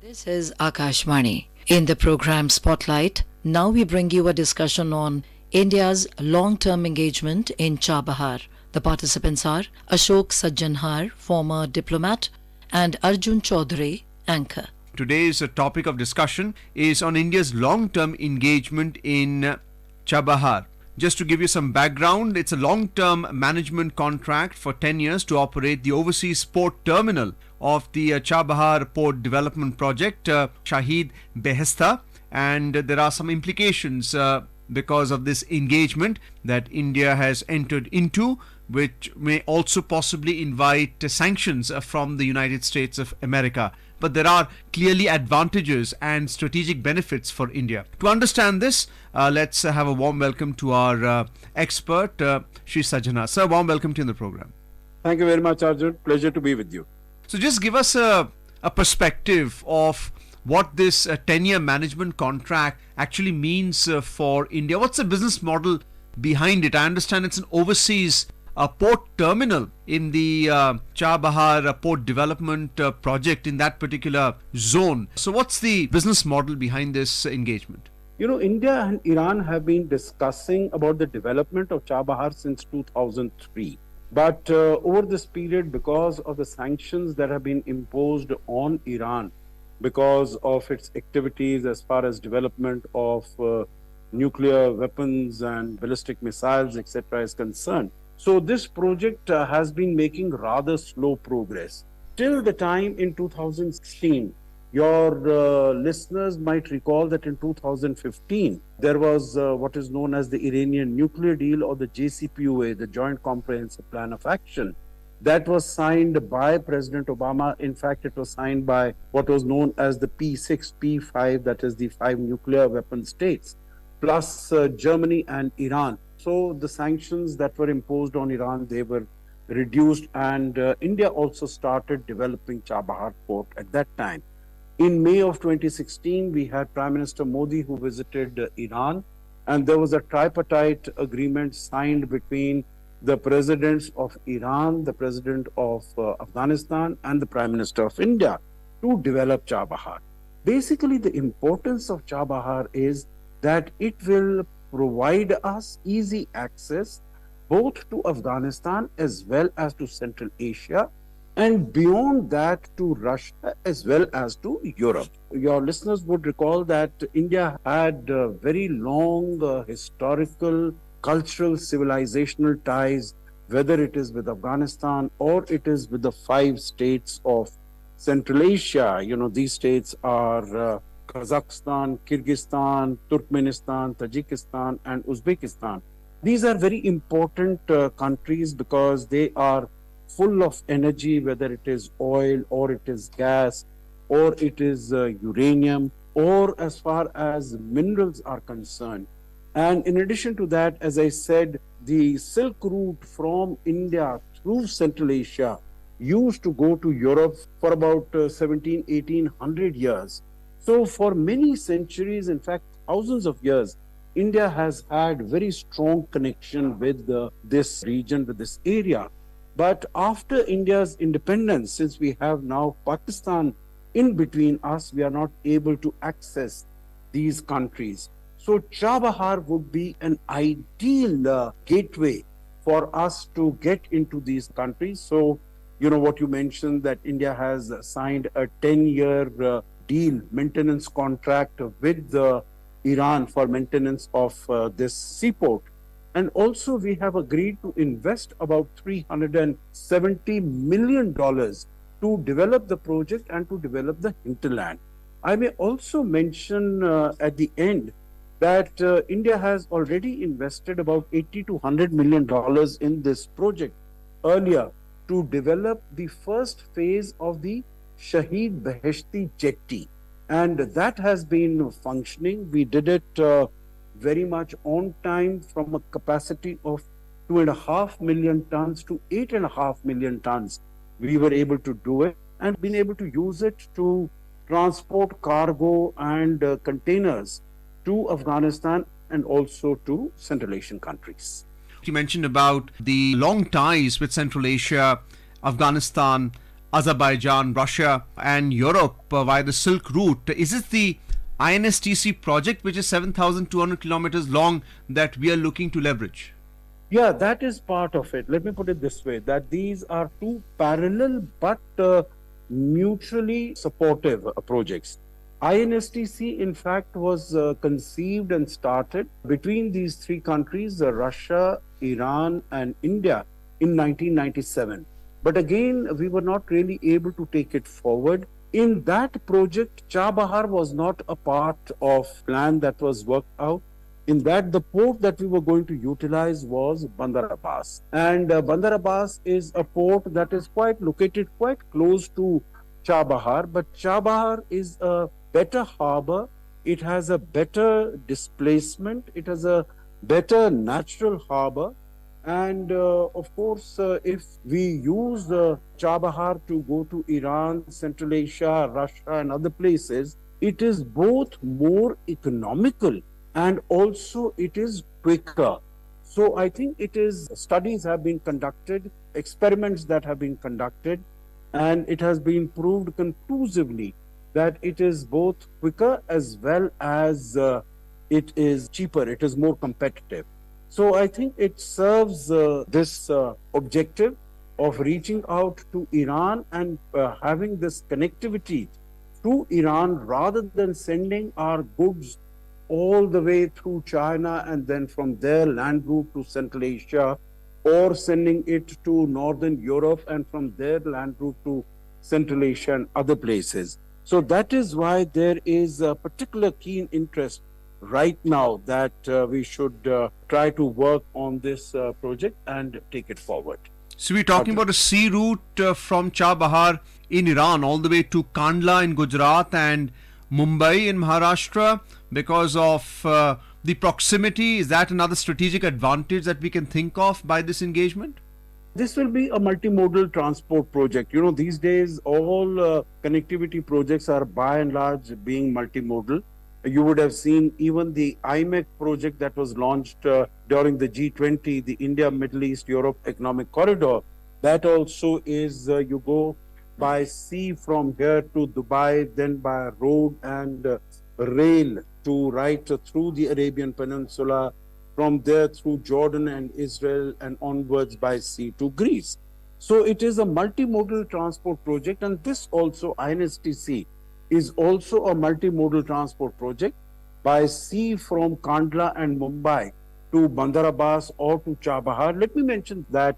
This is Akashvani. In the program Spotlight, now we bring you a discussion on India's long-term engagement in Chabahar. The participants are Ashok Sajjanhar, former diplomat, and Arjun Chaudhary, anchor. Today's topic of discussion is on India's long-term engagement in Chabahar. Just to give you some background, it's a long-term management contract for 10 years to operate the overseas port terminal of the Chabahar Port Development Project, Shahid Behesta, and there are some implications because of this engagement that India has entered into, which may also possibly invite sanctions from the United States of America. But there are clearly advantages and strategic benefits for India. To understand this, let's have a warm welcome to our expert, Shri Sajjanhar. Sir, warm welcome to you in the program. Thank you very much, Arjun. Pleasure to be with you. So just give us a perspective of what this 10-year management contract actually means for India. What's the business model behind it? I understand it's an overseas port terminal in the Chabahar port development project in that particular zone. So what's the business model behind this engagement? You know, India and Iran have been discussing about the development of Chabahar since 2003. But over this period, because of the sanctions that have been imposed on Iran, because of its activities as far as development of nuclear weapons and ballistic missiles, etc. is concerned, so this project has been making rather slow progress. Till the time in 2016, your listeners might recall that in 2015, there was what is known as the Iranian nuclear deal, or the JCPOA, the Joint Comprehensive Plan of Action. That was signed by President Obama. In fact, it was signed by what was known as the P6, P5, that is the 5 nuclear weapon states, plus Germany and Iran. So the sanctions that were imposed on Iran, they were reduced, and India also started developing Chabahar port at that time. In May of 2016, we had Prime Minister Modi who visited Iran, and there was a tripartite agreement signed between the presidents of Iran, the president of Afghanistan, and the Prime Minister of India to develop Chabahar. Basically, the importance of Chabahar is that it will provide us easy access both to Afghanistan as well as to Central Asia, and beyond that to Russia as well as to Europe. Your listeners would recall that India had very long historical, cultural, civilizational ties, whether it is with Afghanistan or it is with the 5 states of Central Asia. You know, these states are Kazakhstan, Kyrgyzstan, Turkmenistan, Tajikistan, and Uzbekistan. These are very important countries because they are full of energy, whether it is oil or it is gas or it is uranium, or as far as minerals are concerned. And in addition to that, as I said, the Silk Route from India through Central Asia used to go to Europe for about 1800 years. So for many centuries, in fact, thousands of years, India has had very strong connection with this region, with this area. But after India's independence, since we have now Pakistan in between us, we are not able to access these countries. So Chabahar would be an ideal gateway for us to get into these countries. So, you know what you mentioned, that India has signed a 10-year deal, maintenance contract with Iran for maintenance of this seaport. And also we have agreed to invest about $370 million to develop the project and to develop the hinterland. I may also mention at the end that India has already invested about $80 to $100 million in this project earlier to develop the first phase of the Shahid Beheshti jetty. And that has been functioning. We did it very much on time, from a capacity of 2.5 million tons to 8.5 million tons. We were able to do it and been able to use it to transport cargo and containers to Afghanistan and also to Central Asian countries. You mentioned about the long ties with Central Asia, Afghanistan, Azerbaijan, Russia, and Europe via the Silk Route. Is it the INSTC project, which is 7,200 kilometers long, that we are looking to leverage? Yeah, that is part of it. Let me put it this way, that these are two parallel but mutually supportive projects. INSTC, in fact, was conceived and started between these three countries, Russia, Iran, and India, in 1997. But again, we were not really able to take it forward. In that project, Chabahar was not a part of plan that was worked out. In that, the port that we were going to utilize was Bandar Abbas. And Bandar Abbas is a port that is located quite close to Chabahar, but Chabahar is a better harbor. It has a better displacement. It has a better natural harbor. And of course, if we use Chabahar to go to Iran, Central Asia, Russia, and other places, it is both more economical and also it is quicker. So I think studies have been conducted, experiments that have been conducted, and it has been proved conclusively that it is both quicker as well as it is cheaper, it is more competitive. So I think it serves this objective of reaching out to Iran and having this connectivity to Iran rather than sending our goods all the way through China and then from there land route to Central Asia, or sending it to Northern Europe and from there land route to Central Asia and other places. So that is why there is a particular keen interest right now that we should try to work on this project and take it forward. So we're talking about a sea route from Chabahar in Iran all the way to Kandla in Gujarat and Mumbai in Maharashtra because of the proximity. Is that another strategic advantage that we can think of by this engagement? This will be a multimodal transport project. You know, these days all connectivity projects are by and large being multimodal. You would have seen even the IMEC project that was launched during the G20, the India, Middle East, Europe Economic Corridor. That also is you go by sea from here to Dubai, then by road and rail to right through the Arabian Peninsula, from there through Jordan and Israel and onwards by sea to Greece. So it is a multimodal transport project, and this also INSTC is also a multimodal transport project by sea from Kandla and Mumbai to Bandar Abbas or to Chabahar. Let me mention that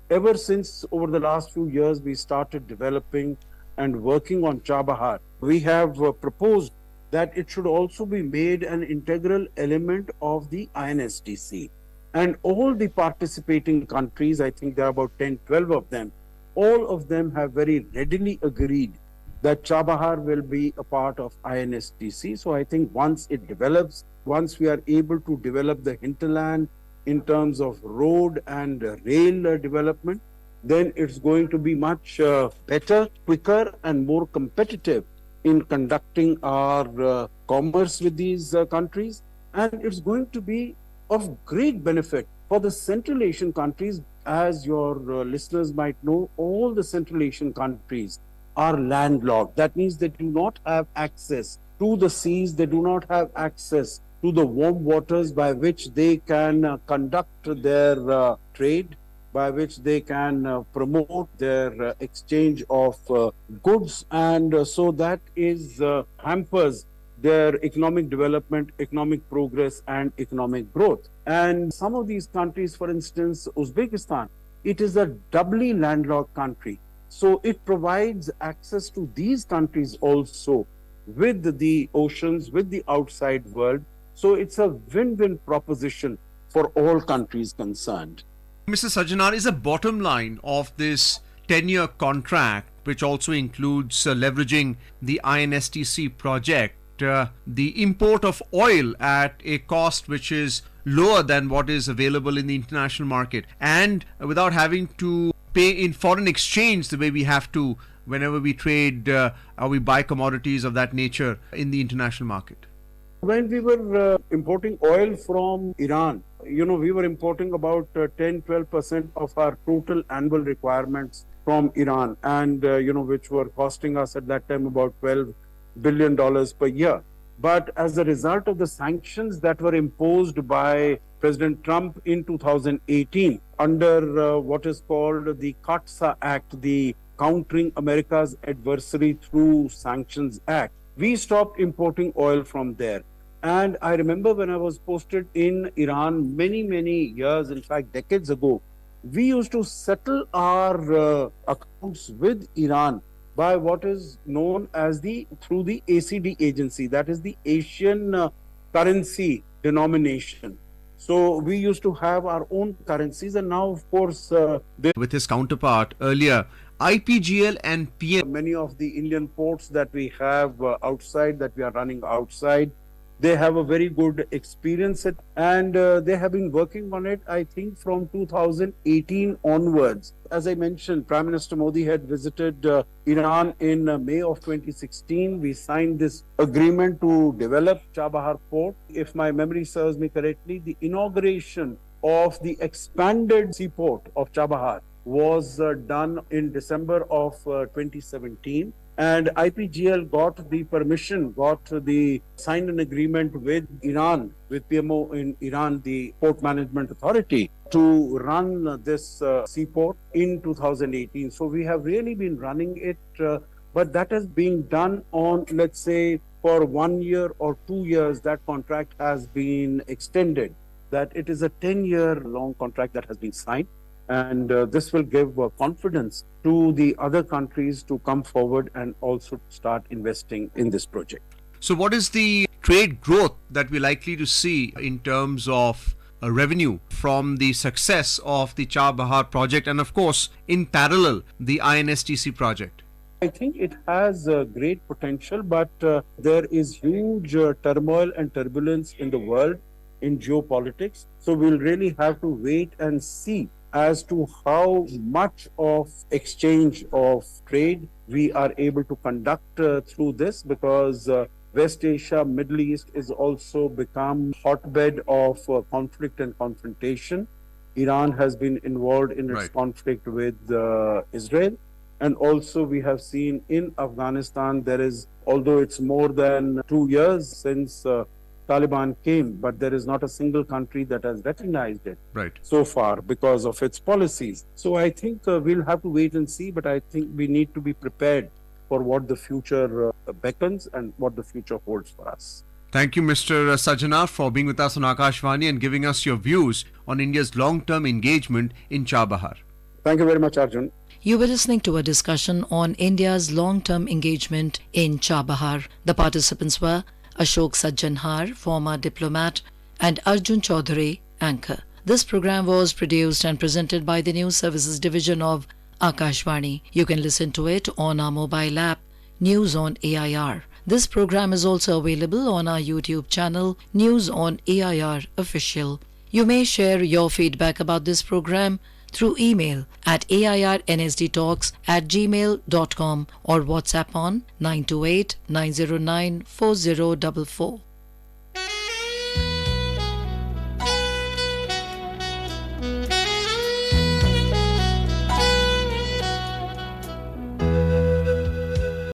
ever since over the last few years we started developing and working on Chabahar, we have proposed that it should also be made an integral element of the INSTC. And all the participating countries, I think there are about 10, 12 of them, all of them have very readily agreed that Chabahar will be a part of INSTC. So I think once it develops, once we are able to develop the hinterland in terms of road and rail development, then it's going to be much better, quicker, and more competitive in conducting our commerce with these countries. And it's going to be of great benefit for the Central Asian countries. As your listeners might know, all the Central Asian countries are landlocked. That means they do not have access to the seas, they do not have access to the warm waters by which they can conduct their trade, by which they can promote their exchange of goods, and so that is hampers their economic development, economic progress, and economic growth. And some of these countries, for instance, Uzbekistan, it is a doubly landlocked country. So it provides access to these countries also with the oceans, with the outside world. So it's a win-win proposition for all countries concerned. Mr. Sajjanhar, is the bottom line of this 10-year contract, which also includes leveraging the INSTC project, the import of oil at a cost which is lower than what is available in the international market, and without having to pay in foreign exchange the way we have to whenever we trade or we buy commodities of that nature in the international market? When we were importing oil from Iran, we were importing about 10-12% of our total annual requirements from Iran, and which were costing us at that time about $12 billion per year. But as a result of the sanctions that were imposed by President Trump in 2018 under what is called the CAATSA Act, the Countering America's Adversary Through Sanctions Act, we stopped importing oil from there. And I remember when I was posted in Iran many years, in fact, decades ago, we used to settle our accounts with Iran by what is known as through the ACD agency, that is the Asian currency denomination. So we used to have our own currencies, and now, of course, With his counterpart earlier, IPGL and PM. many of the Indian ports that we have outside, that we are running outside, they have a very good experience and they have been working on it, I think, from 2018 onwards. As I mentioned, Prime Minister Modi had visited Iran in May of 2016. We signed this agreement to develop Chabahar port. If my memory serves me correctly, the inauguration of the expanded seaport of Chabahar was done in December of 2017. And IPGL got the permission, signed an agreement with Iran, with PMO in Iran, the Port Management Authority, to run this seaport in 2018. So we have really been running it, but that has been done on, let's say, for 1 year or 2 years. That contract has been extended, that it is a 10-year long contract that has been signed. And this will give confidence to the other countries to come forward and also start investing in this project. So, what is the trade growth that we're likely to see in terms of revenue from the success of the Chabahar project and, of course, in parallel, the INSTC project? I think it has great potential, but there is huge turmoil and turbulence in the world, in geopolitics. So we'll really have to wait and see as to how much of exchange of trade we are able to conduct through this, because West Asia, Middle East is also become hotbed of conflict and confrontation. Iran has been involved in its conflict with Israel. And also we have seen in Afghanistan, there is, although it's more than 2 years since Taliban came, but there is not a single country that has recognized it so far because of its policies. So I think we'll have to wait and see, but I think we need to be prepared for what the future beckons and what the future holds for us. Thank you, Mr. Sajjanhar, for being with us on Akashvani and giving us your views on India's long-term engagement in Chabahar. Thank you very much, Arjun. You were listening to a discussion on India's long-term engagement in Chabahar. The participants were Ashok Sajjanhar, former diplomat, and Arjun Chaudhary, anchor. This program was produced and presented by the News Services Division of Akashvani. You can listen to it on our mobile app, News on AIR. This program is also available on our YouTube channel, News on AIR Official. You may share your feedback about this program through email at airnsdtalks@gmail.com or WhatsApp on 928 909 4044.